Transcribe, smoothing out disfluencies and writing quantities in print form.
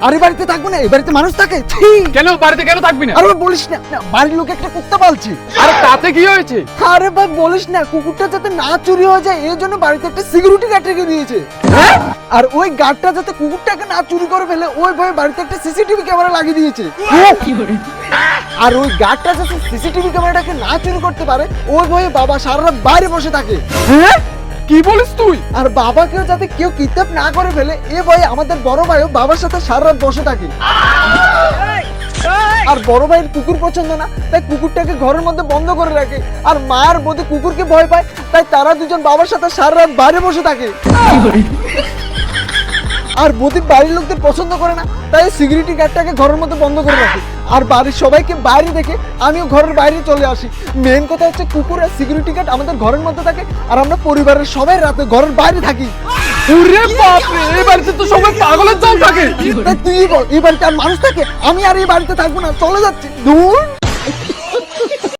আরে বাড়িতে থাকবো না, এই বাড়িতে মানুষ থাকে। ছি! কেন বাড়িতে কেন থাকবি না? আরে ভাই বলিস না, না, বাড়ির লোক একটা কুত্তা পালছি। আরে তাতে কি হয়েছে? আরে ভাই বলিস না, কুকুরটা যাতে না চুরি হয়ে যায় এই জন্য বাড়িতে একটা সিকিউরিটি গার্ড রেখে দিয়েছে। হ্যাঁ? আর ওই গার্ডটা যাতে কুকুরটাকে না চুরি করে ফেলে ওই ভয়ে বাড়িতে একটা সিসিটিভি ক্যামেরা লাগিয়ে দিয়েছে। আর ওই গার্ডটা যাতে সিসিটিভি ক্যামেরাটাকে না চুরি করতে পারে ওই ভয়ে বাবা সারা রাত বাইরে বসে থাকে। হ্যাঁ? কি বলিস তুই? আর বাবাকেও যাতে কেউ কিডন্যাপ না করে ফেলে এ ভয়ে আমাদের বড় ভাইও বাবার সাথে সারা রাত বসে থাকে। আর বড় ভাইয়ের কুকুর পছন্দ না, তাই কুকুরটাকে ঘরের মধ্যে বন্ধ করে রাখে। আর মার বোধে কুকুরকে ভয় পায়, তাই তারা দুজন বাবার সাথে সারা রাত বাইরে বসে থাকে। আর বদির বাড়ির লোকদের পছন্দ করে না, তাই সিকিউরিটি গার্ডটাকে ঘরের মধ্যে বন্ধ করে রাখে। আর বাড়ির সবাইকে বাইরে দেখে আমিও ঘরের বাইরে চলে আসি। মেন কথা হচ্ছে কুকুর আর সিকিউরিটি গার্ড আমাদের ঘরের মধ্যে থাকে আর আমরা পরিবারের সবাই রাতে ঘরের বাইরে থাকি। ওরে বাপ রে, এই বাড়িতে তো সবাই পাগলের দল থাকে। তাই তুই বল, এই বাড়িতে আর মানুষ থাকে? আমি আর এই বাড়িতে থাকবো না, চলে যাচ্ছি। দূর।